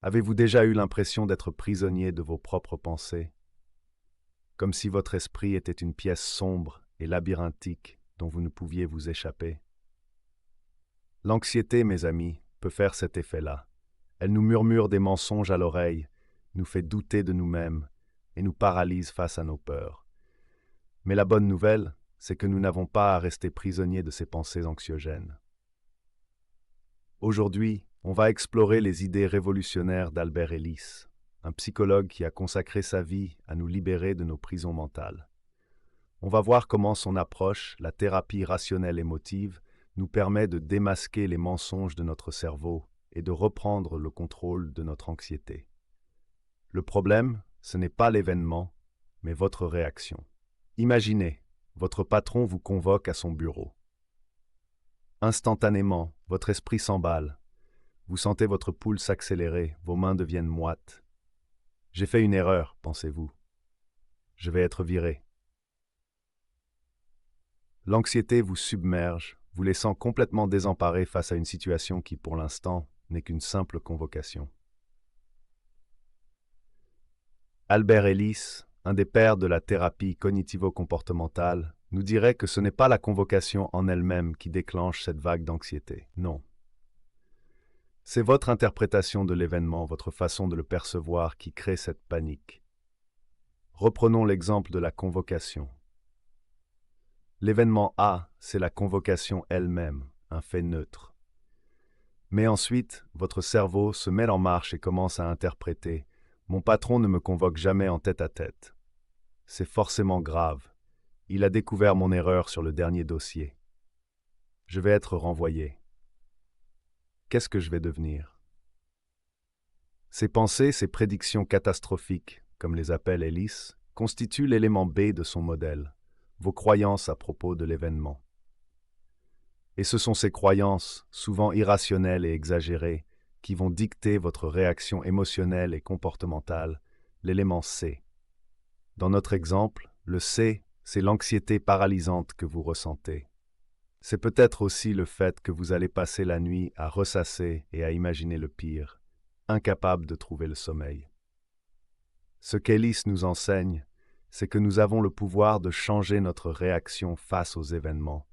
Avez-vous déjà eu l'impression d'être prisonnier de vos propres pensées, comme si votre esprit était une pièce sombre et labyrinthique dont vous ne pouviez vous échapper? L'anxiété, mes amis, peut faire cet effet-là. Elle nous murmure des mensonges à l'oreille, nous fait douter de nous-mêmes et nous paralyse face à nos peurs. Mais la bonne nouvelle, c'est que nous n'avons pas à rester prisonniers de ces pensées anxiogènes. Aujourd'hui, on va explorer les idées révolutionnaires d'Albert Ellis, un psychologue qui a consacré sa vie à nous libérer de nos prisons mentales. On va voir comment son approche, la thérapie rationnelle émotive, nous permet de démasquer les mensonges de notre cerveau et de reprendre le contrôle de notre anxiété. Le problème, ce n'est pas l'événement, mais votre réaction. Imaginez, votre patron vous convoque à son bureau. Instantanément, votre esprit s'emballe. Vous sentez votre pouls s'accélérer, vos mains deviennent moites. J'ai fait une erreur, pensez-vous. Je vais être viré. L'anxiété vous submerge, vous laissant complètement désemparé face à une situation qui, pour l'instant, n'est qu'une simple convocation. Albert Ellis, un des pères de la thérapie cognitivo-comportementale, nous dirait que ce n'est pas la convocation en elle-même qui déclenche cette vague d'anxiété. Non. C'est votre interprétation de l'événement, votre façon de le percevoir qui crée cette panique. Reprenons l'exemple de la convocation. L'événement A, c'est la convocation elle-même, un fait neutre. Mais ensuite, votre cerveau se met en marche et commence à interpréter « Mon patron ne me convoque jamais en tête-à-tête. C'est forcément grave. Il a découvert mon erreur sur le dernier dossier. Je vais être renvoyé. Qu'est-ce que je vais devenir ?» Ces pensées, ces prédictions catastrophiques, comme les appelle Ellis, constituent l'élément B de son modèle, vos croyances à propos de l'événement. Et ce sont ces croyances, souvent irrationnelles et exagérées, qui vont dicter votre réaction émotionnelle et comportementale, l'élément C. Dans notre exemple, le C, c'est l'anxiété paralysante que vous ressentez. C'est peut-être aussi le fait que vous allez passer la nuit à ressasser et à imaginer le pire, incapable de trouver le sommeil. Ce qu'Ellis nous enseigne, c'est que nous avons le pouvoir de changer notre réaction face aux événements,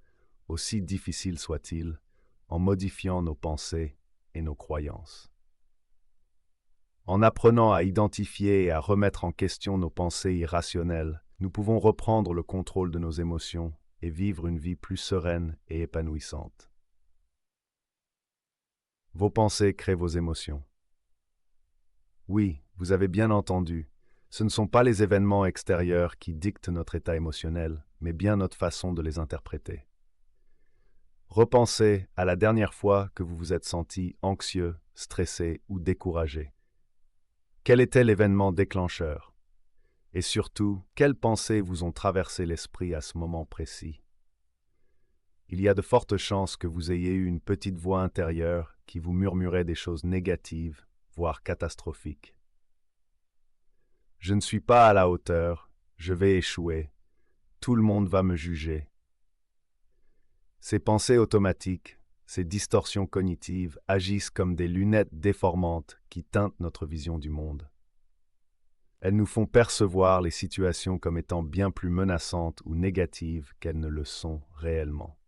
aussi difficiles soient-ils, en modifiant nos pensées et nos croyances. En apprenant à identifier et à remettre en question nos pensées irrationnelles, nous pouvons reprendre le contrôle de nos émotions et vivre une vie plus sereine et épanouissante. Vos pensées créent vos émotions. Oui, vous avez bien entendu, ce ne sont pas les événements extérieurs qui dictent notre état émotionnel, mais bien notre façon de les interpréter. Repensez à la dernière fois que vous vous êtes senti anxieux, stressé ou découragé. Quel était l'événement déclencheur? Et surtout, quelles pensées vous ont traversé l'esprit à ce moment précis? Il y a de fortes chances que vous ayez eu une petite voix intérieure qui vous murmurait des choses négatives, voire catastrophiques. Je ne suis pas à la hauteur, je vais échouer, tout le monde va me juger. Ces pensées automatiques, ces distorsions cognitives agissent comme des lunettes déformantes qui teintent notre vision du monde. Elles nous font percevoir les situations comme étant bien plus menaçantes ou négatives qu'elles ne le sont réellement.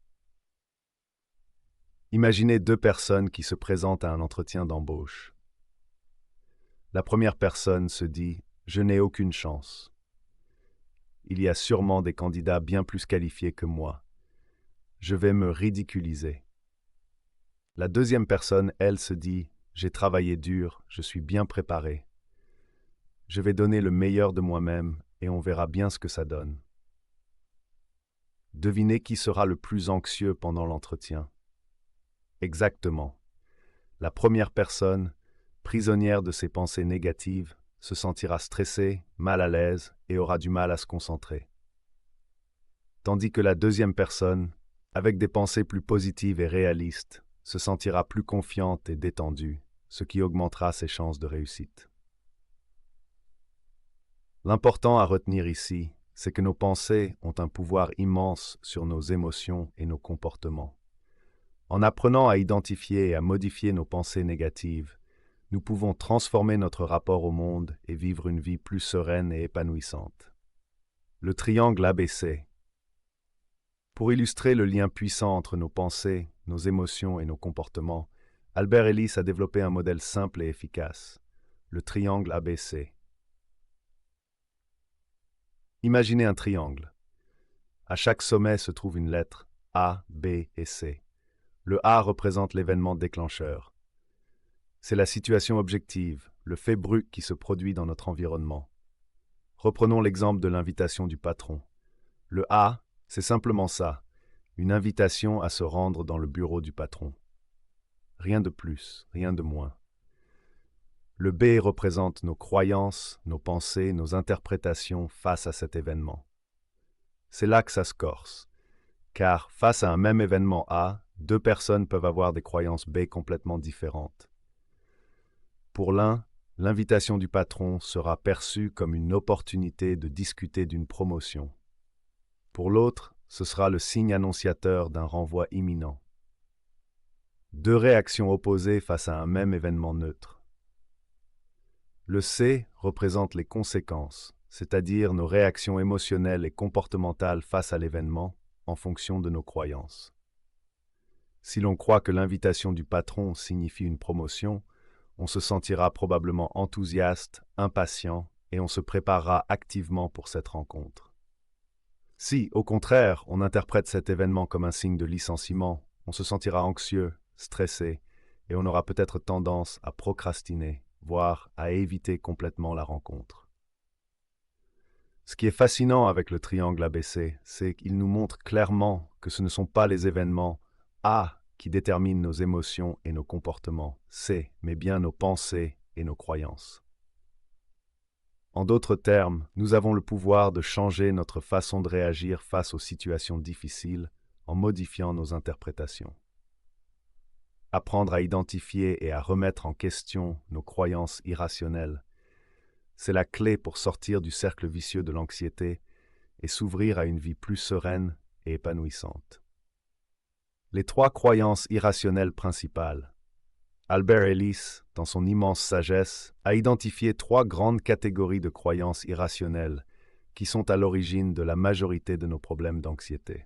Imaginez deux personnes qui se présentent à un entretien d'embauche. La première personne se dit « Je n'ai aucune chance. Il y a sûrement des candidats bien plus qualifiés que moi. Je vais me ridiculiser. » La deuxième personne, elle, se dit « J'ai travaillé dur, je suis bien préparé. Je vais donner le meilleur de moi-même et on verra bien ce que ça donne. » Devinez qui sera le plus anxieux pendant l'entretien. Exactement. La première personne, prisonnière de ses pensées négatives, se sentira stressée, mal à l'aise et aura du mal à se concentrer. Tandis que la deuxième personne, avec des pensées plus positives et réalistes, se sentira plus confiante et détendue, ce qui augmentera ses chances de réussite. L'important à retenir ici, c'est que nos pensées ont un pouvoir immense sur nos émotions et nos comportements. En apprenant à identifier et à modifier nos pensées négatives, nous pouvons transformer notre rapport au monde et vivre une vie plus sereine et épanouissante. Le triangle ABC. Pour illustrer le lien puissant entre nos pensées, nos émotions et nos comportements, Albert Ellis a développé un modèle simple et efficace, le triangle ABC. Imaginez un triangle. À chaque sommet se trouve une lettre A, B et C. Le A représente l'événement déclencheur. C'est la situation objective, le fait brut qui se produit dans notre environnement. Reprenons l'exemple de l'invitation du patron. Le A, c'est simplement ça, une invitation à se rendre dans le bureau du patron. Rien de plus, rien de moins. Le B représente nos croyances, nos pensées, nos interprétations face à cet événement. C'est là que ça se corse, car face à un même événement A, deux personnes peuvent avoir des croyances B complètement différentes. Pour l'un, l'invitation du patron sera perçue comme une opportunité de discuter d'une promotion. Pour l'autre, ce sera le signe annonciateur d'un renvoi imminent. Deux réactions opposées face à un même événement neutre. Le C représente les conséquences, c'est-à-dire nos réactions émotionnelles et comportementales face à l'événement en fonction de nos croyances. Si l'on croit que l'invitation du patron signifie une promotion, on se sentira probablement enthousiaste, impatient, et on se préparera activement pour cette rencontre. Si, au contraire, on interprète cet événement comme un signe de licenciement, on se sentira anxieux, stressé, et on aura peut-être tendance à procrastiner, voire à éviter complètement la rencontre. Ce qui est fascinant avec le triangle ABC, c'est qu'il nous montre clairement que ce ne sont pas les événements A qui déterminent nos émotions et nos comportements, C, mais bien nos pensées et nos croyances. En d'autres termes, nous avons le pouvoir de changer notre façon de réagir face aux situations difficiles en modifiant nos interprétations. Apprendre à identifier et à remettre en question nos croyances irrationnelles, c'est la clé pour sortir du cercle vicieux de l'anxiété et s'ouvrir à une vie plus sereine et épanouissante. Les trois croyances irrationnelles principales. Albert Ellis, dans son immense sagesse, a identifié trois grandes catégories de croyances irrationnelles qui sont à l'origine de la majorité de nos problèmes d'anxiété.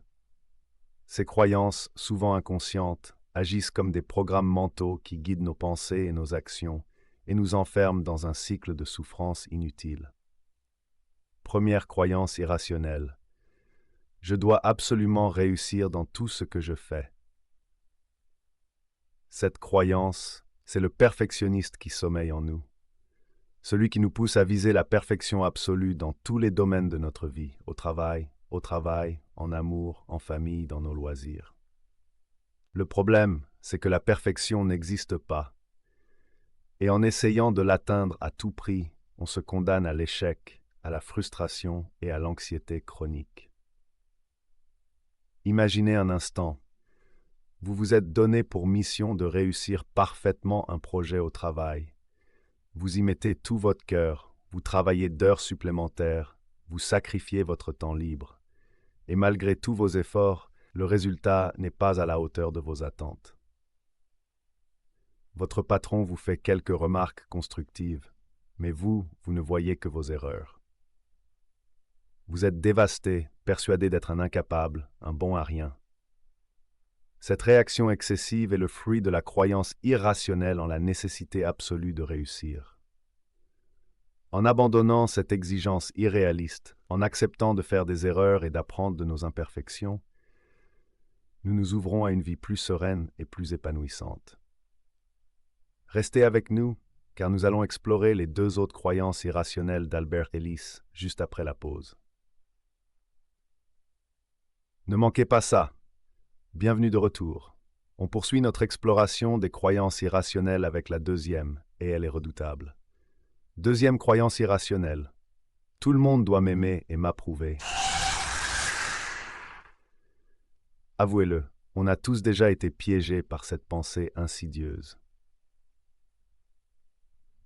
Ces croyances, souvent inconscientes, agissent comme des programmes mentaux qui guident nos pensées et nos actions et nous enferment dans un cycle de souffrance inutile. Première croyance irrationnelle. Je dois absolument réussir dans tout ce que je fais. Cette croyance, c'est le perfectionniste qui sommeille en nous. Celui qui nous pousse à viser la perfection absolue dans tous les domaines de notre vie, au travail, en amour, en famille, dans nos loisirs. Le problème, c'est que la perfection n'existe pas. Et en essayant de l'atteindre à tout prix, on se condamne à l'échec, à la frustration et à l'anxiété chronique. Imaginez un instant. Vous vous êtes donné pour mission de réussir parfaitement un projet au travail. Vous y mettez tout votre cœur, vous travaillez d'heures supplémentaires, vous sacrifiez votre temps libre. Et malgré tous vos efforts, le résultat n'est pas à la hauteur de vos attentes. Votre patron vous fait quelques remarques constructives, mais vous ne voyez que vos erreurs. Vous êtes dévasté, persuadé d'être un incapable, un bon à rien. Cette réaction excessive est le fruit de la croyance irrationnelle en la nécessité absolue de réussir. En abandonnant cette exigence irréaliste, en acceptant de faire des erreurs et d'apprendre de nos imperfections, nous nous ouvrons à une vie plus sereine et plus épanouissante. Restez avec nous, car nous allons explorer les deux autres croyances irrationnelles d'Albert Ellis juste après la pause. Ne manquez pas ça. Bienvenue de retour. On poursuit notre exploration des croyances irrationnelles avec la deuxième, et elle est redoutable. Deuxième croyance irrationnelle. Tout le monde doit m'aimer et m'approuver. Avouez-le, on a tous déjà été piégés par cette pensée insidieuse.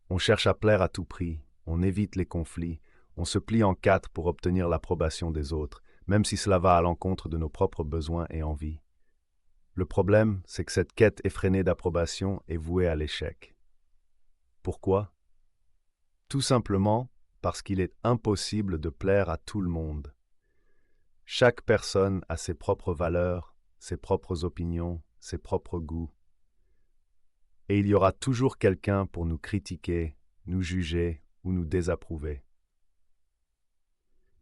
On cherche à plaire à tout prix, on évite les conflits, on se plie en quatre pour obtenir l'approbation des autres, même si cela va à l'encontre de nos propres besoins et envies. Le problème, c'est que cette quête effrénée d'approbation est vouée à l'échec. Pourquoi? Tout simplement parce qu'il est impossible de plaire à tout le monde. Chaque personne a ses propres valeurs, ses propres opinions, ses propres goûts. Et il y aura toujours quelqu'un pour nous critiquer, nous juger ou nous désapprouver.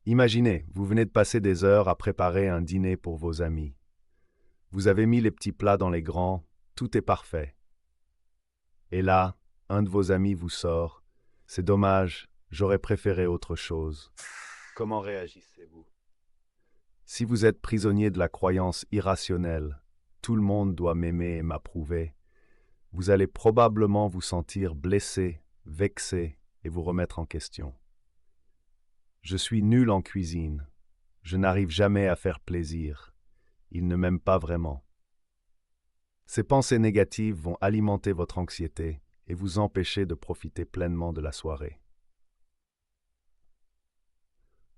Imaginez, vous venez de passer des heures à préparer un dîner pour vos amis. Vous avez mis les petits plats dans les grands, tout est parfait. Et là, un de vos amis vous sort. C'est dommage, j'aurais préféré autre chose. Comment réagissez-vous? Si vous êtes prisonnier de la croyance irrationnelle, tout le monde doit m'aimer et m'approuver, vous allez probablement vous sentir blessé, vexé et vous remettre en question. Je suis nul en cuisine. Je n'arrive jamais à faire plaisir. Il ne m'aime pas vraiment. Ces pensées négatives vont alimenter votre anxiété et vous empêcher de profiter pleinement de la soirée.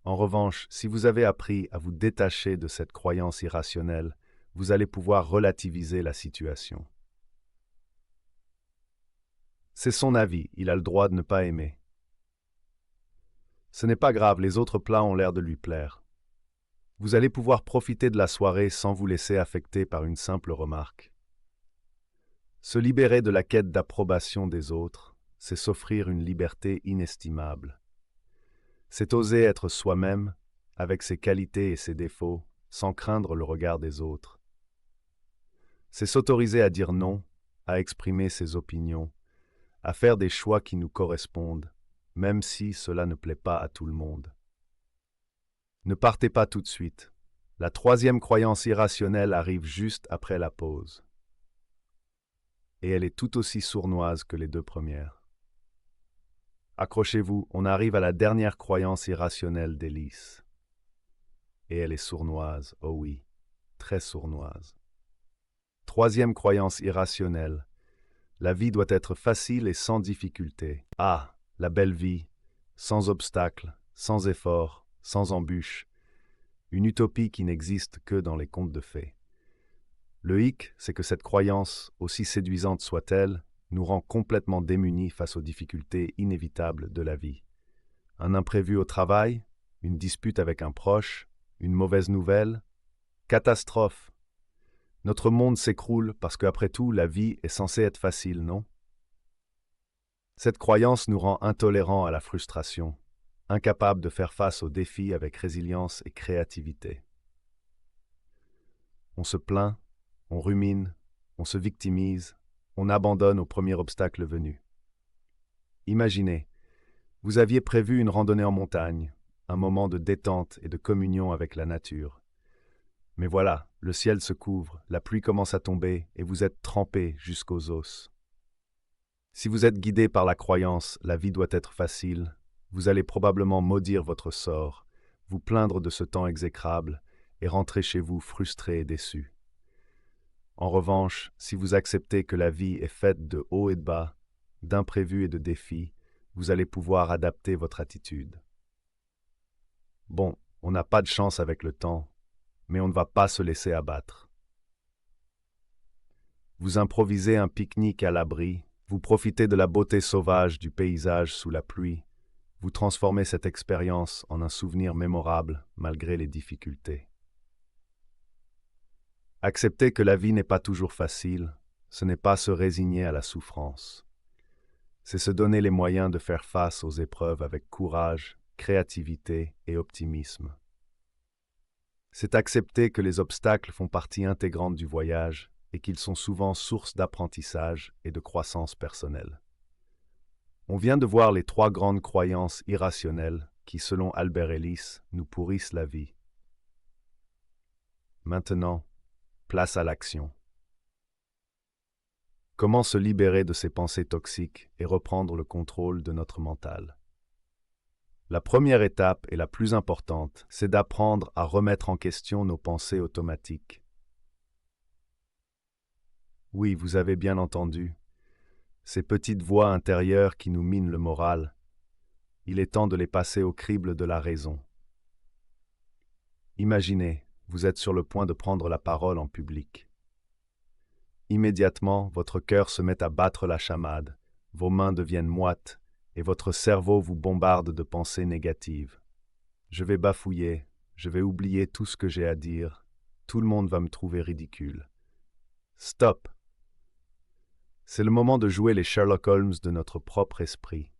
En revanche, si vous avez appris à vous détacher de cette croyance irrationnelle, vous allez pouvoir relativiser la situation. C'est son avis, il a le droit de ne pas aimer. Ce n'est pas grave, les autres plats ont l'air de lui plaire. Vous allez pouvoir profiter de la soirée sans vous laisser affecter par une simple remarque. Se libérer de la quête d'approbation des autres, c'est s'offrir une liberté inestimable. C'est oser être soi-même, avec ses qualités et ses défauts, sans craindre le regard des autres. C'est s'autoriser à dire non, à exprimer ses opinions, à faire des choix qui nous correspondent, même si cela ne plaît pas à tout le monde. Ne partez pas tout de suite. La troisième croyance irrationnelle arrive juste après la pause. Et elle est tout aussi sournoise que les deux premières. Accrochez-vous, on arrive à la dernière croyance irrationnelle d'Hélice. Et elle est sournoise, oh oui, très sournoise. Troisième croyance irrationnelle. La vie doit être facile et sans difficulté. Ah, la belle vie, sans obstacles, sans efforts, sans embûches. Une utopie qui n'existe que dans les contes de fées. Le hic, c'est que cette croyance, aussi séduisante soit-elle, nous rend complètement démunis face aux difficultés inévitables de la vie. Un imprévu au travail, une dispute avec un proche, une mauvaise nouvelle, catastrophe. Notre monde s'écroule parce qu'après tout, la vie est censée être facile, non? Cette croyance nous rend intolérants à la frustration, incapables de faire face aux défis avec résilience et créativité. On se plaint, on rumine, on se victimise, on abandonne au premier obstacle venu. Imaginez, vous aviez prévu une randonnée en montagne, un moment de détente et de communion avec la nature. Mais voilà, le ciel se couvre, la pluie commence à tomber et vous êtes trempé jusqu'aux os. Si vous êtes guidé par la croyance « la vie doit être facile », vous allez probablement maudire votre sort, vous plaindre de ce temps exécrable et rentrer chez vous frustré et déçu. En revanche, si vous acceptez que la vie est faite de hauts et de bas, d'imprévus et de défis, vous allez pouvoir adapter votre attitude. Bon, on n'a pas de chance avec le temps, mais on ne va pas se laisser abattre. Vous improvisez un pique-nique à l'abri, vous profitez de la beauté sauvage du paysage sous la pluie, vous transformez cette expérience en un souvenir mémorable malgré les difficultés. Accepter que la vie n'est pas toujours facile, ce n'est pas se résigner à la souffrance. C'est se donner les moyens de faire face aux épreuves avec courage, créativité et optimisme. C'est accepter que les obstacles font partie intégrante du voyage et qu'ils sont souvent source d'apprentissage et de croissance personnelle. On vient de voir les trois grandes croyances irrationnelles qui, selon Albert Ellis, nous pourrissent la vie. Maintenant, place à l'action. Comment se libérer de ces pensées toxiques et reprendre le contrôle de notre mental? La première étape et la plus importante, c'est d'apprendre à remettre en question nos pensées automatiques. Oui, vous avez bien entendu, ces petites voix intérieures qui nous minent le moral. Il est temps de les passer au crible de la raison. Imaginez, vous êtes sur le point de prendre la parole en public. Immédiatement, votre cœur se met à battre la chamade. vos mains deviennent moites et votre cerveau vous bombarde de pensées négatives. Je vais bafouiller, je vais oublier tout ce que j'ai à dire, tout le monde va me trouver ridicule. Stop! C'est le moment de jouer les Sherlock Holmes de notre propre esprit.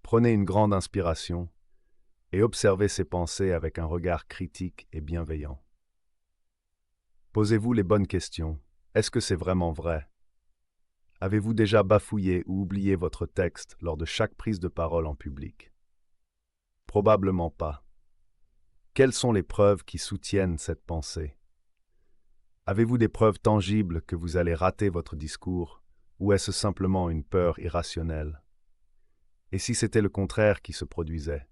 Prenez une grande inspiration et observez ces pensées avec un regard critique et bienveillant. Posez-vous les bonnes questions. Est-ce que c'est vraiment vrai? Avez-vous déjà bafouillé ou oublié votre texte lors de chaque prise de parole en public? Probablement pas. Quelles sont les preuves qui soutiennent cette pensée? Avez-vous des preuves tangibles que vous allez rater votre discours, ou est-ce simplement une peur irrationnelle? Et si c'était le contraire qui se produisait?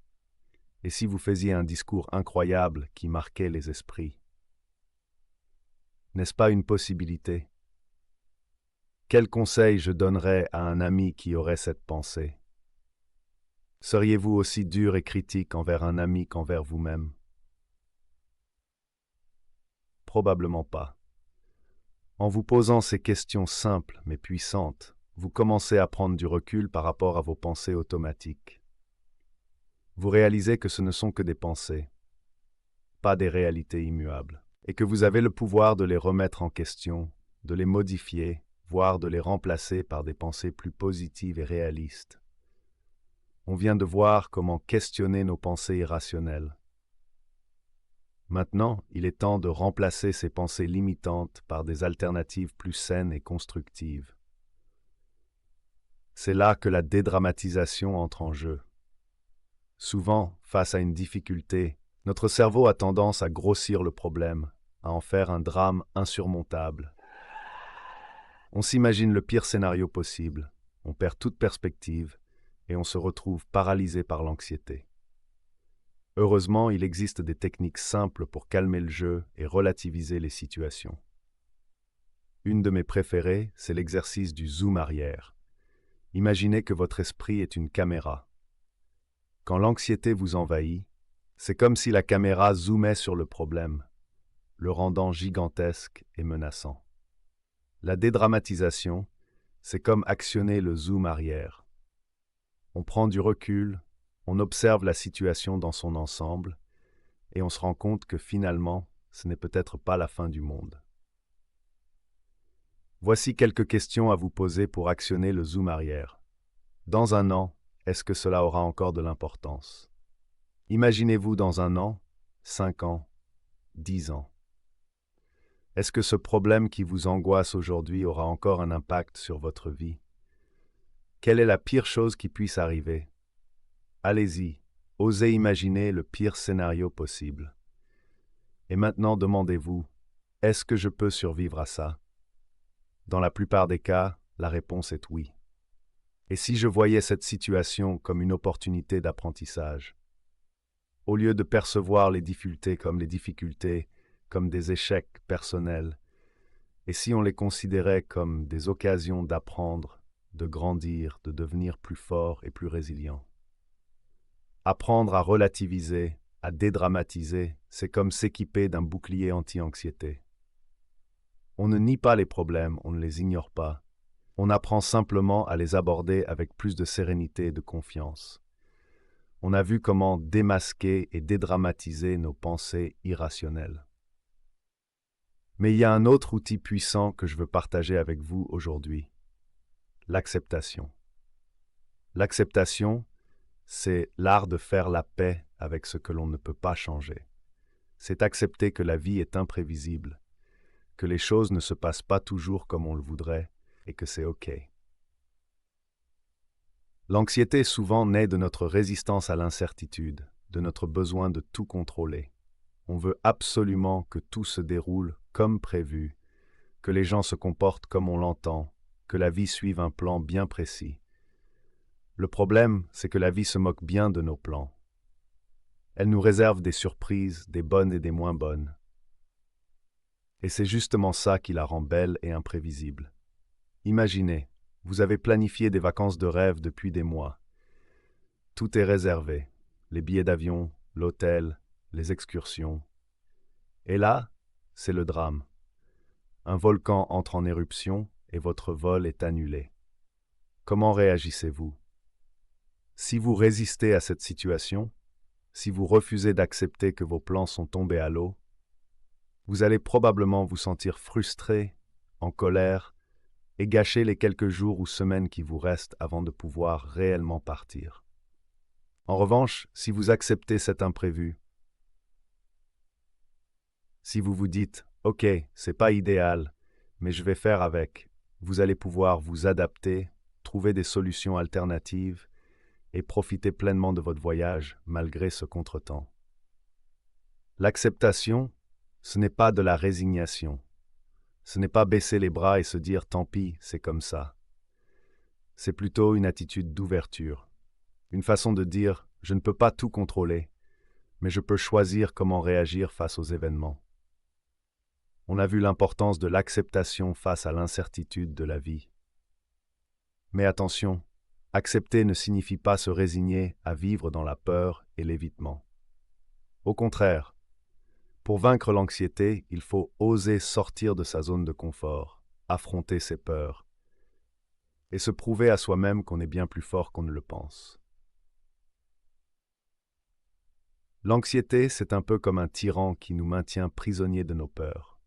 Et si vous faisiez un discours incroyable qui marquait les esprits? N'est-ce pas une possibilité? Quel conseil je donnerais à un ami qui aurait cette pensée? Seriez-vous aussi dur et critique envers un ami qu'envers vous-même? Probablement pas. En vous posant ces questions simples mais puissantes, vous commencez à prendre du recul par rapport à vos pensées automatiques. Vous réalisez que ce ne sont que des pensées, pas des réalités immuables, et que vous avez le pouvoir de les remettre en question, de les modifier, voire de les remplacer par des pensées plus positives et réalistes. On vient de voir comment questionner nos pensées irrationnelles. Maintenant, il est temps de remplacer ces pensées limitantes par des alternatives plus saines et constructives. C'est là que la dédramatisation entre en jeu. Souvent, face à une difficulté, notre cerveau a tendance à grossir le problème, à en faire un drame insurmontable. On s'imagine le pire scénario possible, on perd toute perspective et on se retrouve paralysé par l'anxiété. Heureusement, il existe des techniques simples pour calmer le jeu et relativiser les situations. Une de mes préférées, c'est l'exercice du zoom arrière. Imaginez que votre esprit est une caméra. Quand l'anxiété vous envahit, c'est comme si la caméra zoomait sur le problème, le rendant gigantesque et menaçant. La dédramatisation, c'est comme actionner le zoom arrière. On prend du recul, on observe la situation dans son ensemble, et on se rend compte que finalement, ce n'est peut-être pas la fin du monde. Voici quelques questions à vous poser pour actionner le zoom arrière. Dans un an, est-ce que cela aura encore de l'importance? Imaginez-vous dans un an, 5 ans, 10 ans. Est-ce que ce problème qui vous angoisse aujourd'hui aura encore un impact sur votre vie? Quelle est la pire chose qui puisse arriver? Allez-y, osez imaginer le pire scénario possible. Et maintenant demandez-vous, est-ce que je peux survivre à ça? Dans la plupart des cas, la réponse est oui. Et si je voyais cette situation comme une opportunité d'apprentissage? Au lieu de percevoir les difficultés comme des échecs personnels, et si on les considérait comme des occasions d'apprendre, de grandir, de devenir plus fort et plus résilient? Apprendre à relativiser, à dédramatiser, c'est comme s'équiper d'un bouclier anti-anxiété. On ne nie pas les problèmes, on ne les ignore pas. On apprend simplement à les aborder avec plus de sérénité et de confiance. On a vu comment démasquer et dédramatiser nos pensées irrationnelles. Mais il y a un autre outil puissant que je veux partager avec vous aujourd'hui. L'acceptation. L'acceptation, c'est l'art de faire la paix avec ce que l'on ne peut pas changer. C'est accepter que la vie est imprévisible, que les choses ne se passent pas toujours comme on le voudrait et que c'est OK. L'anxiété souvent naît de notre résistance à l'incertitude, de notre besoin de tout contrôler. On veut absolument que tout se déroule comme prévu, que les gens se comportent comme on l'entend, que la vie suive un plan bien précis. Le problème, c'est que la vie se moque bien de nos plans. Elle nous réserve des surprises, des bonnes et des moins bonnes. Et c'est justement ça qui la rend belle et imprévisible. Imaginez, vous avez planifié des vacances de rêve depuis des mois. Tout est réservé, les billets d'avion, l'hôtel, les excursions. Et là, c'est le drame. Un volcan entre en éruption et votre vol est annulé. Comment réagissez-vous? Si vous résistez à cette situation, si vous refusez d'accepter que vos plans sont tombés à l'eau, vous allez probablement vous sentir frustré, en colère, et gâcher les quelques jours ou semaines qui vous restent avant de pouvoir réellement partir. En revanche, si vous acceptez cet imprévu, si vous vous dites « Ok, c'est pas idéal, mais je vais faire avec », vous allez pouvoir vous adapter, trouver des solutions alternatives et profiter pleinement de votre voyage malgré ce contretemps. L'acceptation, ce n'est pas de la résignation. Ce n'est pas baisser les bras et se dire « tant pis, c'est comme ça ». C'est plutôt une attitude d'ouverture, une façon de dire « je ne peux pas tout contrôler, mais je peux choisir comment réagir face aux événements ». On a vu l'importance de l'acceptation face à l'incertitude de la vie. Mais attention, accepter ne signifie pas se résigner à vivre dans la peur et l'évitement. Au contraire, pour vaincre l'anxiété, il faut oser sortir de sa zone de confort, affronter ses peurs, et se prouver à soi-même qu'on est bien plus fort qu'on ne le pense. L'anxiété, c'est un peu comme un tyran qui nous maintient prisonniers de nos peurs.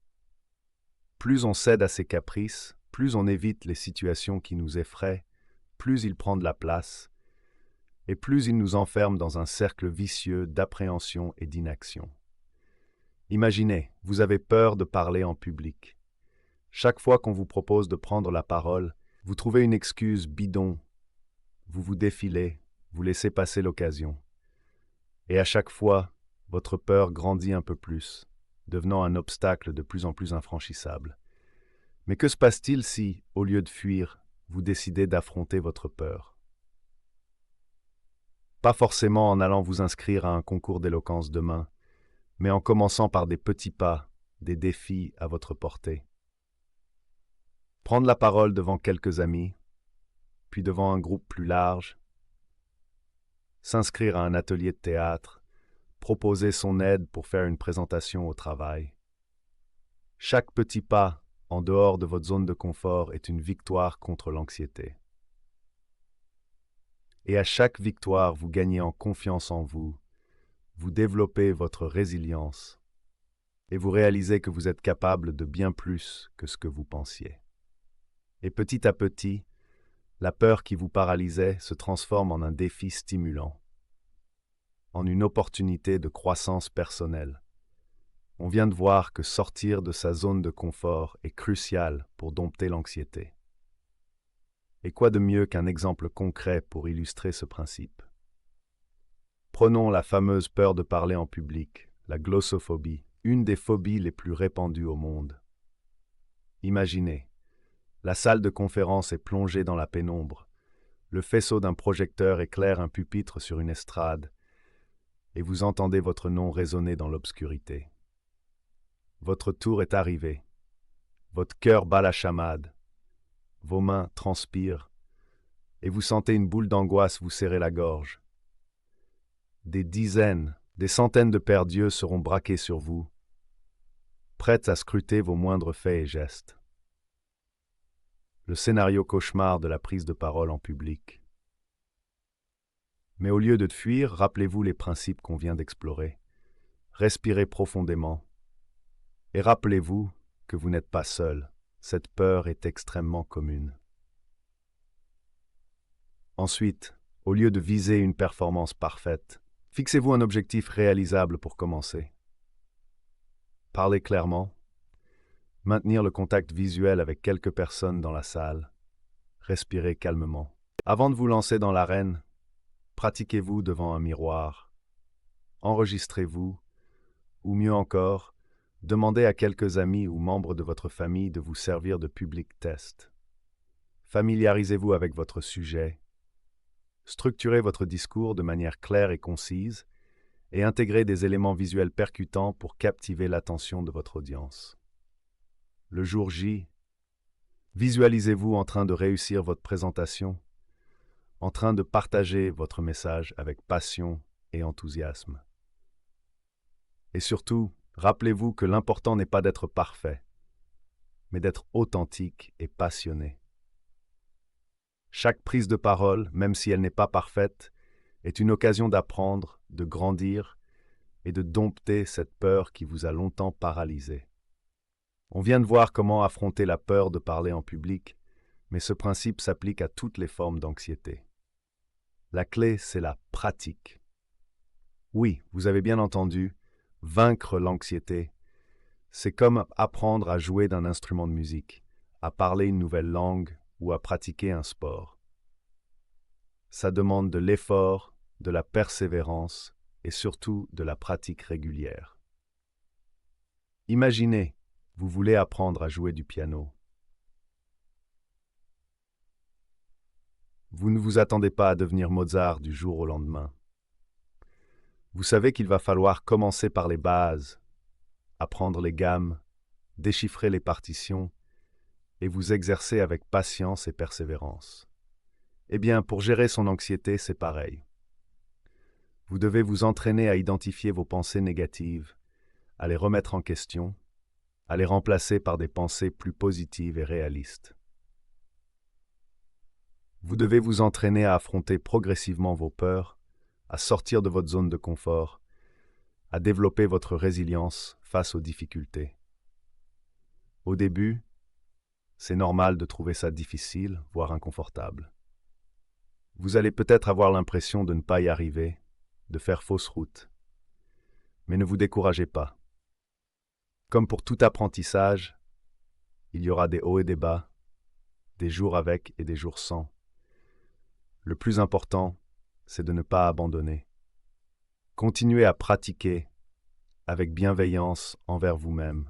Plus on cède à ses caprices, plus on évite les situations qui nous effraient, plus il prend de la place, et plus il nous enferme dans un cercle vicieux d'appréhension et d'inaction. Imaginez, vous avez peur de parler en public. Chaque fois qu'on vous propose de prendre la parole, vous trouvez une excuse bidon, vous vous défilez, vous laissez passer l'occasion. Et à chaque fois, votre peur grandit un peu plus, devenant un obstacle de plus en plus infranchissable. Mais que se passe-t-il si, au lieu de fuir, vous décidez d'affronter votre peur? Pas forcément en allant vous inscrire à un concours d'éloquence demain, mais en commençant par des petits pas, des défis à votre portée. Prendre la parole devant quelques amis, puis devant un groupe plus large, s'inscrire à un atelier de théâtre, proposer son aide pour faire une présentation au travail. Chaque petit pas en dehors de votre zone de confort est une victoire contre l'anxiété. Et à chaque victoire, vous gagnez en confiance en vous, vous développez votre résilience et vous réalisez que vous êtes capable de bien plus que ce que vous pensiez. Et petit à petit, la peur qui vous paralysait se transforme en un défi stimulant, en une opportunité de croissance personnelle. On vient de voir que sortir de sa zone de confort est crucial pour dompter l'anxiété. Et quoi de mieux qu'un exemple concret pour illustrer ce principe? Prenons la fameuse peur de parler en public, la glossophobie, une des phobies les plus répandues au monde. Imaginez, la salle de conférence est plongée dans la pénombre, le faisceau d'un projecteur éclaire un pupitre sur une estrade, et vous entendez votre nom résonner dans l'obscurité. Votre tour est arrivé, votre cœur bat la chamade, vos mains transpirent, et vous sentez une boule d'angoisse vous serrer la gorge. Des dizaines, des centaines de paires d'yeux seront braqués sur vous, prêtes à scruter vos moindres faits et gestes. Le scénario cauchemar de la prise de parole en public. Mais au lieu de fuir, rappelez-vous les principes qu'on vient d'explorer. Respirez profondément. Et rappelez-vous que vous n'êtes pas seul. Cette peur est extrêmement commune. Ensuite, au lieu de viser une performance parfaite, fixez-vous un objectif réalisable pour commencer. Parlez clairement. Maintenir le contact visuel avec quelques personnes dans la salle. Respirez calmement. Avant de vous lancer dans l'arène, pratiquez-vous devant un miroir. Enregistrez-vous, ou mieux encore, demandez à quelques amis ou membres de votre famille de vous servir de public test. Familiarisez-vous avec votre sujet. Structurez votre discours de manière claire et concise et intégrez des éléments visuels percutants pour captiver l'attention de votre audience. Le jour J, visualisez-vous en train de réussir votre présentation, en train de partager votre message avec passion et enthousiasme. Et surtout, rappelez-vous que l'important n'est pas d'être parfait, mais d'être authentique et passionné. Chaque prise de parole, même si elle n'est pas parfaite, est une occasion d'apprendre, de grandir et de dompter cette peur qui vous a longtemps paralysé. On vient de voir comment affronter la peur de parler en public, mais ce principe s'applique à toutes les formes d'anxiété. La clé, c'est la pratique. Oui, vous avez bien entendu, vaincre l'anxiété, c'est comme apprendre à jouer d'un instrument de musique, à parler une nouvelle langue ou à pratiquer un sport. Ça demande de l'effort, de la persévérance et surtout de la pratique régulière. Imaginez, vous voulez apprendre à jouer du piano. Vous ne vous attendez pas à devenir Mozart du jour au lendemain. Vous savez qu'il va falloir commencer par les bases, apprendre les gammes, déchiffrer les partitions et vous exercer avec patience et persévérance. Eh bien, pour gérer son anxiété, c'est pareil. Vous devez vous entraîner à identifier vos pensées négatives, à les remettre en question, à les remplacer par des pensées plus positives et réalistes. Vous devez vous entraîner à affronter progressivement vos peurs, à sortir de votre zone de confort, à développer votre résilience face aux difficultés. Au début, c'est normal de trouver ça difficile, voire inconfortable. Vous allez peut-être avoir l'impression de ne pas y arriver, de faire fausse route. Mais ne vous découragez pas. Comme pour tout apprentissage, il y aura des hauts et des bas, des jours avec et des jours sans. Le plus important, c'est de ne pas abandonner. Continuez à pratiquer avec bienveillance envers vous-même.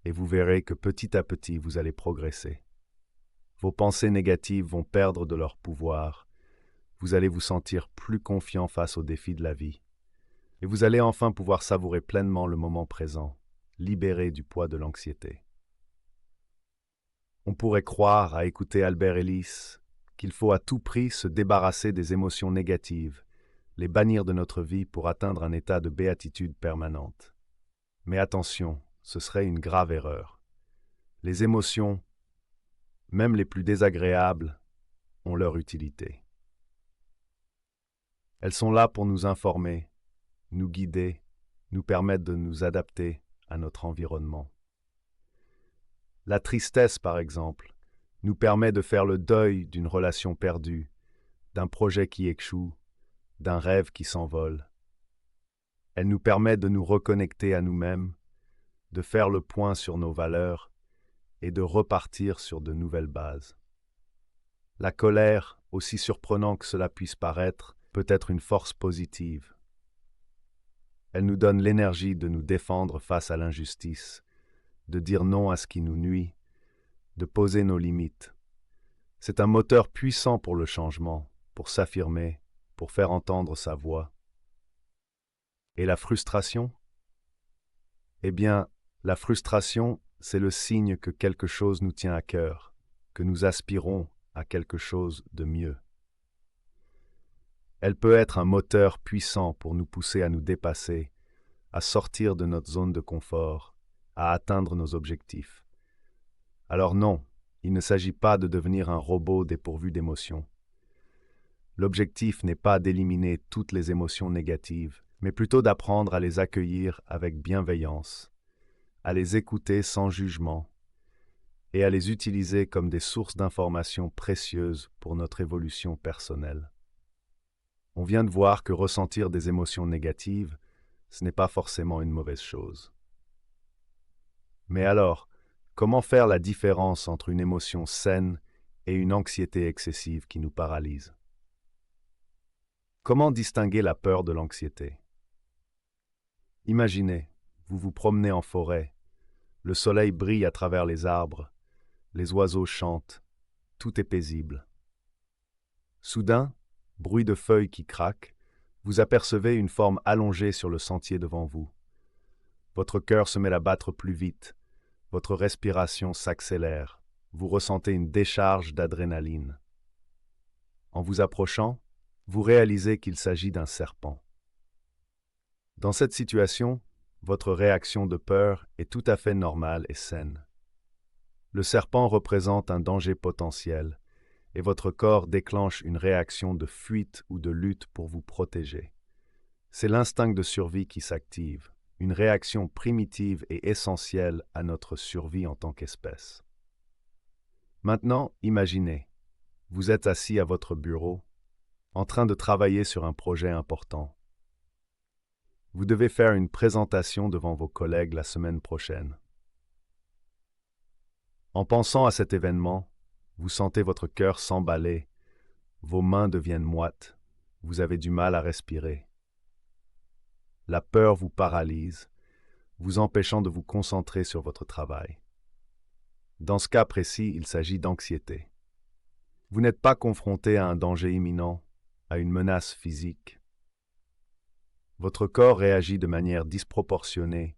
Et vous verrez que petit à petit, vous allez progresser. Vos pensées négatives vont perdre de leur pouvoir. Vous allez vous sentir plus confiant face aux défis de la vie. Et vous allez enfin pouvoir savourer pleinement le moment présent, libéré du poids de l'anxiété. On pourrait croire, à écouter Albert Ellis, qu'il faut à tout prix se débarrasser des émotions négatives, les bannir de notre vie pour atteindre un état de béatitude permanente. Mais attention, ce serait une grave erreur. Les émotions, même les plus désagréables, ont leur utilité. Elles sont là pour nous informer, nous guider, nous permettre de nous adapter à notre environnement. La tristesse, par exemple, nous permet de faire le deuil d'une relation perdue, d'un projet qui échoue, d'un rêve qui s'envole. Elle nous permet de nous reconnecter à nous-mêmes, de faire le point sur nos valeurs et de repartir sur de nouvelles bases. La colère, aussi surprenant que cela puisse paraître, peut être une force positive. Elle nous donne l'énergie de nous défendre face à l'injustice, de dire non à ce qui nous nuit, de poser nos limites. C'est un moteur puissant pour le changement, pour s'affirmer, pour faire entendre sa voix. Et la frustration? Eh bien, la frustration, c'est le signe que quelque chose nous tient à cœur, que nous aspirons à quelque chose de mieux. Elle peut être un moteur puissant pour nous pousser à nous dépasser, à sortir de notre zone de confort, à atteindre nos objectifs. Alors non, il ne s'agit pas de devenir un robot dépourvu d'émotions. L'objectif n'est pas d'éliminer toutes les émotions négatives, mais plutôt d'apprendre à les accueillir avec bienveillance, à les écouter sans jugement et à les utiliser comme des sources d'informations précieuses pour notre évolution personnelle. On vient de voir que ressentir des émotions négatives, ce n'est pas forcément une mauvaise chose. Mais alors, comment faire la différence entre une émotion saine et une anxiété excessive qui nous paralyse? Comment distinguer la peur de l'anxiété? Imaginez, vous vous promenez en forêt, le soleil brille à travers les arbres, les oiseaux chantent, tout est paisible. Soudain, bruit de feuilles qui craquent, vous apercevez une forme allongée sur le sentier devant vous. Votre cœur se met à battre plus vite, votre respiration s'accélère, vous ressentez une décharge d'adrénaline. En vous approchant, vous réalisez qu'il s'agit d'un serpent. Dans cette situation, votre réaction de peur est tout à fait normale et saine. Le serpent représente un danger potentiel, et votre corps déclenche une réaction de fuite ou de lutte pour vous protéger. C'est l'instinct de survie qui s'active, une réaction primitive et essentielle à notre survie en tant qu'espèce. Maintenant, imaginez, vous êtes assis à votre bureau, en train de travailler sur un projet important. Vous devez faire une présentation devant vos collègues la semaine prochaine. En pensant à cet événement, vous sentez votre cœur s'emballer, vos mains deviennent moites, vous avez du mal à respirer. La peur vous paralyse, vous empêchant de vous concentrer sur votre travail. Dans ce cas précis, il s'agit d'anxiété. Vous n'êtes pas confronté à un danger imminent, à une menace physique. Votre corps réagit de manière disproportionnée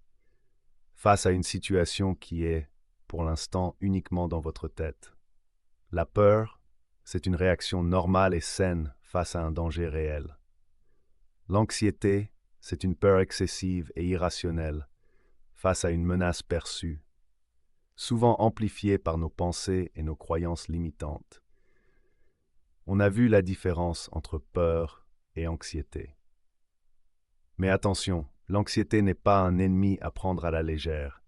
face à une situation qui est, pour l'instant, uniquement dans votre tête. La peur, c'est une réaction normale et saine face à un danger réel. L'anxiété, c'est une peur excessive et irrationnelle face à une menace perçue, souvent amplifiée par nos pensées et nos croyances limitantes. On a vu la différence entre peur et anxiété. Mais attention, l'anxiété n'est pas un ennemi à prendre à la légère.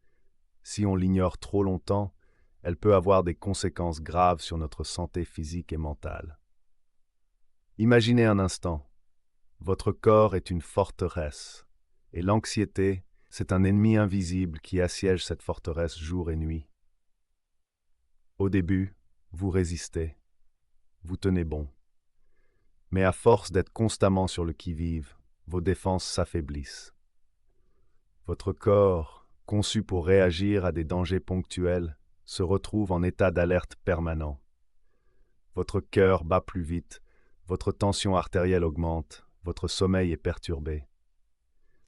Si on l'ignore trop longtemps, elle peut avoir des conséquences graves sur notre santé physique et mentale. Imaginez un instant, votre corps est une forteresse, et l'anxiété, c'est un ennemi invisible qui assiège cette forteresse jour et nuit. Au début, vous résistez, vous tenez bon. Mais à force d'être constamment sur le qui-vive, vos défenses s'affaiblissent. Votre corps, conçu pour réagir à des dangers ponctuels, se retrouve en état d'alerte permanent. Votre cœur bat plus vite, votre tension artérielle augmente, votre sommeil est perturbé.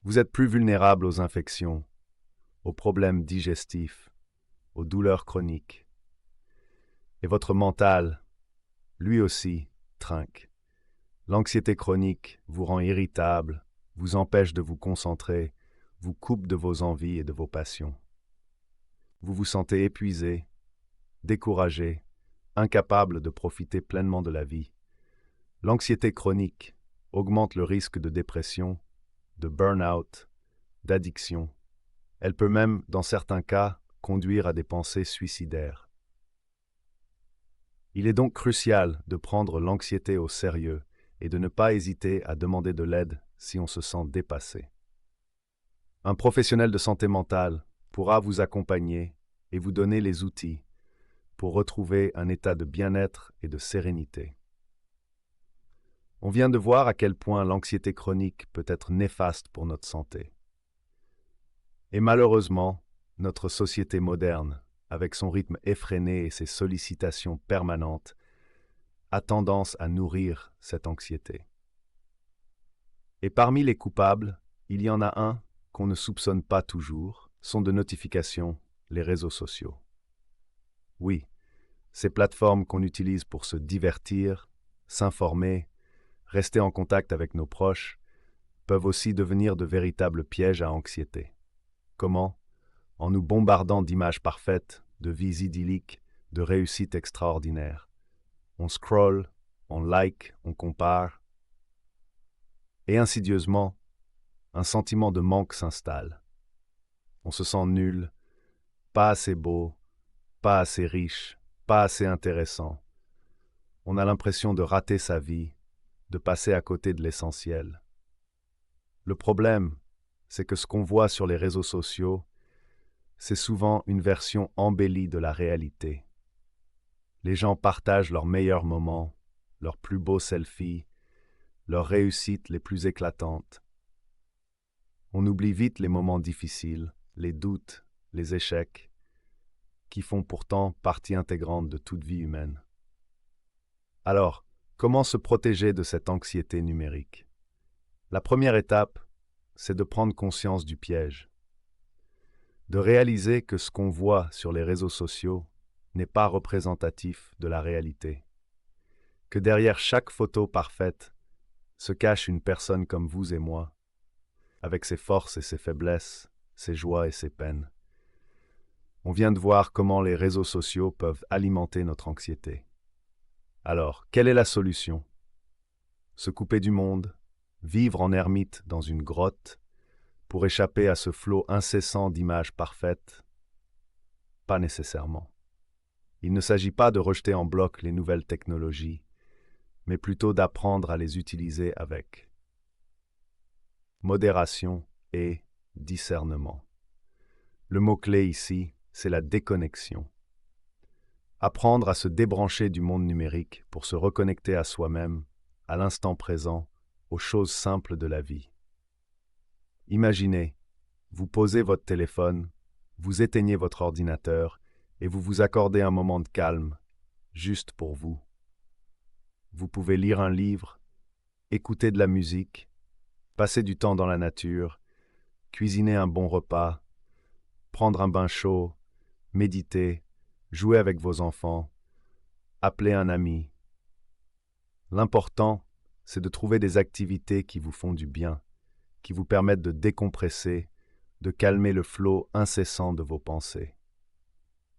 Vous êtes plus vulnérable aux infections, aux problèmes digestifs, aux douleurs chroniques. Et votre mental, lui aussi, trinque. L'anxiété chronique vous rend irritable, vous empêche de vous concentrer, vous coupe de vos envies et de vos passions. Vous vous sentez épuisé, découragé, incapable de profiter pleinement de la vie. L'anxiété chronique augmente le risque de dépression, de burn-out, d'addiction. Elle peut même, dans certains cas, conduire à des pensées suicidaires. Il est donc crucial de prendre l'anxiété au sérieux et de ne pas hésiter à demander de l'aide si on se sent dépassé. Un professionnel de santé mentale pourra vous accompagner et vous donner les outils pour retrouver un état de bien-être et de sérénité. On vient de voir à quel point l'anxiété chronique peut être néfaste pour notre santé. Et malheureusement, notre société moderne, avec son rythme effréné et ses sollicitations permanentes, a tendance à nourrir cette anxiété. Et parmi les coupables, il y en a un qu'on ne soupçonne pas toujours, sont de notifications, les réseaux sociaux. Oui, ces plateformes qu'on utilise pour se divertir, s'informer, rester en contact avec nos proches, peuvent aussi devenir de véritables pièges à anxiété. Comment? En nous bombardant d'images parfaites, de vies idylliques, de réussites extraordinaires. On scrolle, on like, on compare. Et insidieusement, un sentiment de manque s'installe. On se sent nul, pas assez beau, pas assez riche, pas assez intéressant. On a l'impression de rater sa vie, de passer à côté de l'essentiel. Le problème, c'est que ce qu'on voit sur les réseaux sociaux, c'est souvent une version embellie de la réalité. Les gens partagent leurs meilleurs moments, leurs plus beaux selfies, leurs réussites les plus éclatantes. On oublie vite les moments difficiles, les doutes, les échecs, qui font pourtant partie intégrante de toute vie humaine. Alors, comment se protéger de cette anxiété numérique? La première étape, c'est de prendre conscience du piège. De réaliser que ce qu'on voit sur les réseaux sociaux n'est pas représentatif de la réalité. Que derrière chaque photo parfaite se cache une personne comme vous et moi, avec ses forces et ses faiblesses, ses joies et ses peines. On vient de voir comment les réseaux sociaux peuvent alimenter notre anxiété. Alors, quelle est la solution? Se couper du monde, vivre en ermite dans une grotte, pour échapper à ce flot incessant d'images parfaites? Pas nécessairement. Il ne s'agit pas de rejeter en bloc les nouvelles technologies, mais plutôt d'apprendre à les utiliser avec modération et discernement. Le mot-clé ici, c'est la déconnexion. Apprendre à se débrancher du monde numérique pour se reconnecter à soi-même, à l'instant présent, aux choses simples de la vie. Imaginez, vous posez votre téléphone, vous éteignez votre ordinateur et vous vous accordez un moment de calme, juste pour vous. Vous pouvez lire un livre, écouter de la musique, passer du temps dans la nature, cuisiner un bon repas, prendre un bain chaud, méditer, jouer avec vos enfants, appeler un ami. L'important, c'est de trouver des activités qui vous font du bien, qui vous permettent de décompresser, de calmer le flot incessant de vos pensées.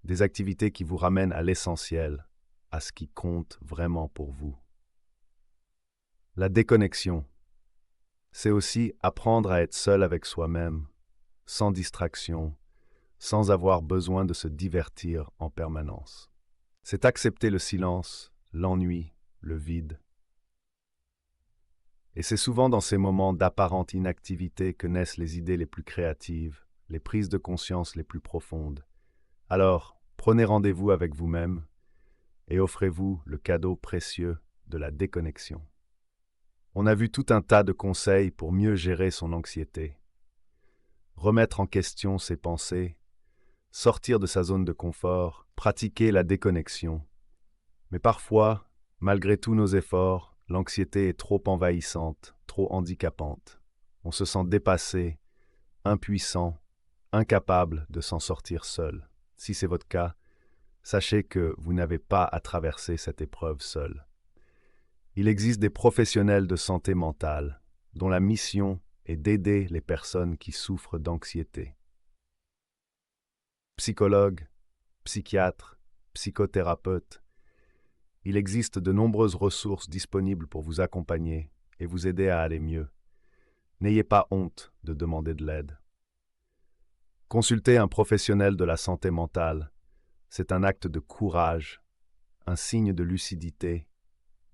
Des activités qui vous ramènent à l'essentiel, à ce qui compte vraiment pour vous. La déconnexion, c'est aussi apprendre à être seul avec soi-même, sans distraction, sans avoir besoin de se divertir en permanence. C'est accepter le silence, l'ennui, le vide. Et c'est souvent dans ces moments d'apparente inactivité que naissent les idées les plus créatives, les prises de conscience les plus profondes. Alors, prenez rendez-vous avec vous-même et offrez-vous le cadeau précieux de la déconnexion. On a vu tout un tas de conseils pour mieux gérer son anxiété. Remettre en question ses pensées, sortir de sa zone de confort, pratiquer la déconnexion. Mais parfois, malgré tous nos efforts, l'anxiété est trop envahissante, trop handicapante. On se sent dépassé, impuissant, incapable de s'en sortir seul. Si c'est votre cas, sachez que vous n'avez pas à traverser cette épreuve seul. Il existe des professionnels de santé mentale dont la mission est d'aider les personnes qui souffrent d'anxiété. Psychologues, psychiatres, psychothérapeutes, il existe de nombreuses ressources disponibles pour vous accompagner et vous aider à aller mieux. N'ayez pas honte de demander de l'aide. Consulter un professionnel de la santé mentale, c'est un acte de courage, un signe de lucidité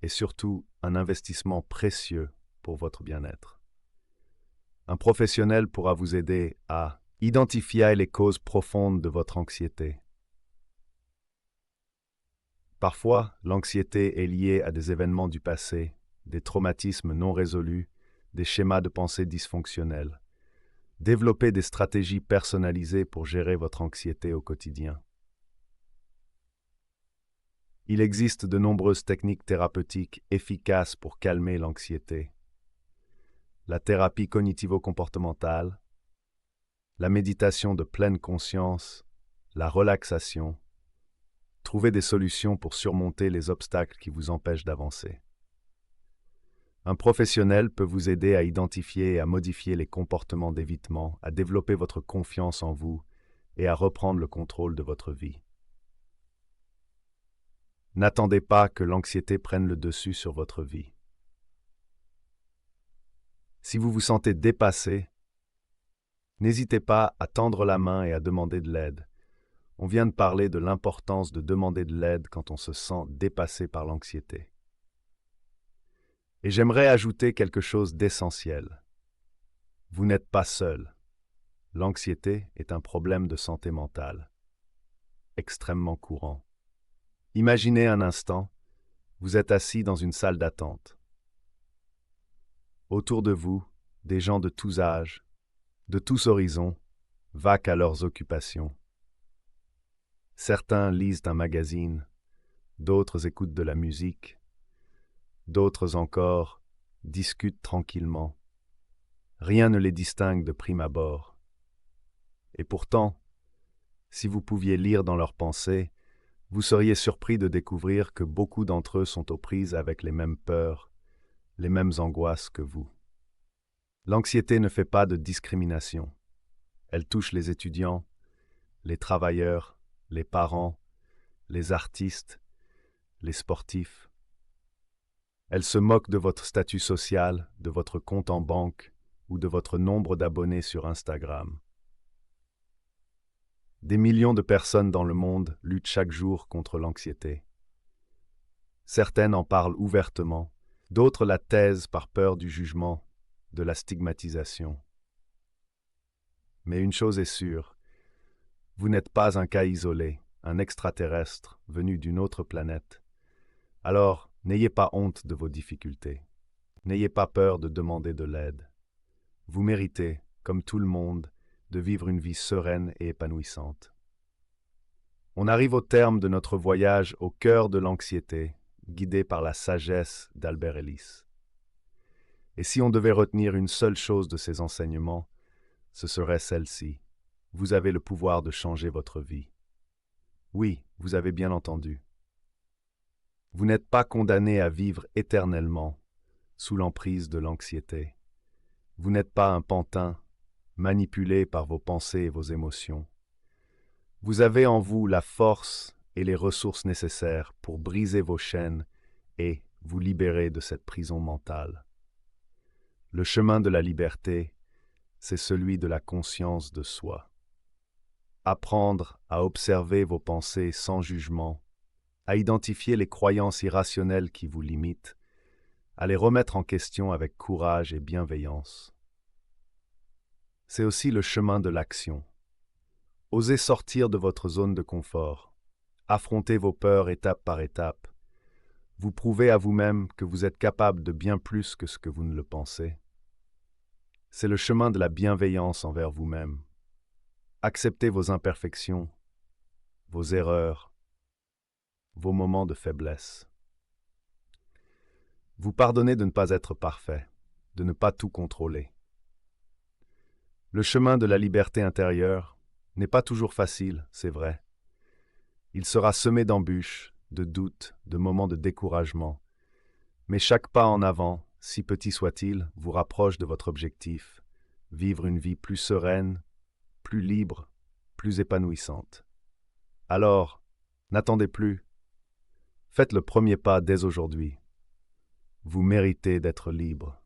et surtout un investissement précieux pour votre bien-être. Un professionnel pourra vous aider à identifier les causes profondes de votre anxiété. Parfois, l'anxiété est liée à des événements du passé, des traumatismes non résolus, des schémas de pensée dysfonctionnels. Développez des stratégies personnalisées pour gérer votre anxiété au quotidien. Il existe de nombreuses techniques thérapeutiques efficaces pour calmer l'anxiété. La thérapie cognitivo-comportementale, la méditation de pleine conscience, la relaxation. Trouvez des solutions pour surmonter les obstacles qui vous empêchent d'avancer. Un professionnel peut vous aider à identifier et à modifier les comportements d'évitement, à développer votre confiance en vous et à reprendre le contrôle de votre vie. N'attendez pas que l'anxiété prenne le dessus sur votre vie. Si vous vous sentez dépassé, n'hésitez pas à tendre la main et à demander de l'aide. On vient de parler de l'importance de demander de l'aide quand on se sent dépassé par l'anxiété. Et j'aimerais ajouter quelque chose d'essentiel. Vous n'êtes pas seul. L'anxiété est un problème de santé mentale, extrêmement courant. Imaginez un instant, vous êtes assis dans une salle d'attente. Autour de vous, des gens de tous âges, de tous horizons, vaquent à leurs occupations. Certains lisent un magazine, d'autres écoutent de la musique, d'autres encore discutent tranquillement. Rien ne les distingue de prime abord. Et pourtant, si vous pouviez lire dans leurs pensées, vous seriez surpris de découvrir que beaucoup d'entre eux sont aux prises avec les mêmes peurs, les mêmes angoisses que vous. L'anxiété ne fait pas de discrimination. Elle touche les étudiants, les travailleurs, les parents, les artistes, les sportifs, Elle se moque de votre statut social, de votre compte en banque ou de votre nombre d'abonnés sur Instagram. Des millions de personnes dans le monde luttent chaque jour contre l'anxiété. Certaines en parlent ouvertement, d'autres la taisent par peur du jugement, de la stigmatisation. Mais une chose est sûre, vous n'êtes pas un cas isolé, un extraterrestre venu d'une autre planète. Alors, n'ayez pas honte de vos difficultés. N'ayez pas peur de demander de l'aide. Vous méritez, comme tout le monde, de vivre une vie sereine et épanouissante. On arrive au terme de notre voyage au cœur de l'anxiété, guidé par la sagesse d'Albert Ellis. Et si on devait retenir une seule chose de ces enseignements, ce serait celle-ci. Vous avez le pouvoir de changer votre vie. Oui, vous avez bien entendu. Vous n'êtes pas condamné à vivre éternellement sous l'emprise de l'anxiété. Vous n'êtes pas un pantin, manipulé par vos pensées et vos émotions. Vous avez en vous la force et les ressources nécessaires pour briser vos chaînes et vous libérer de cette prison mentale. Le chemin de la liberté, c'est celui de la conscience de soi. Apprendre à observer vos pensées sans jugement, à identifier les croyances irrationnelles qui vous limitent, à les remettre en question avec courage et bienveillance. C'est aussi le chemin de l'action. Osez sortir de votre zone de confort, affrontez vos peurs étape par étape. Vous prouvez à vous-même que vous êtes capable de bien plus que ce que vous ne le pensez. C'est le chemin de la bienveillance envers vous-même. Acceptez vos imperfections, vos erreurs, vos moments de faiblesse. Vous pardonnez de ne pas être parfait, de ne pas tout contrôler. Le chemin de la liberté intérieure n'est pas toujours facile, c'est vrai. Il sera semé d'embûches, de doutes, de moments de découragement. Mais chaque pas en avant, si petit soit-il, vous rapproche de votre objectif, vivre une vie plus sereine, plus libre, plus épanouissante. Alors, n'attendez plus. Faites le premier pas dès aujourd'hui. Vous méritez d'être libre.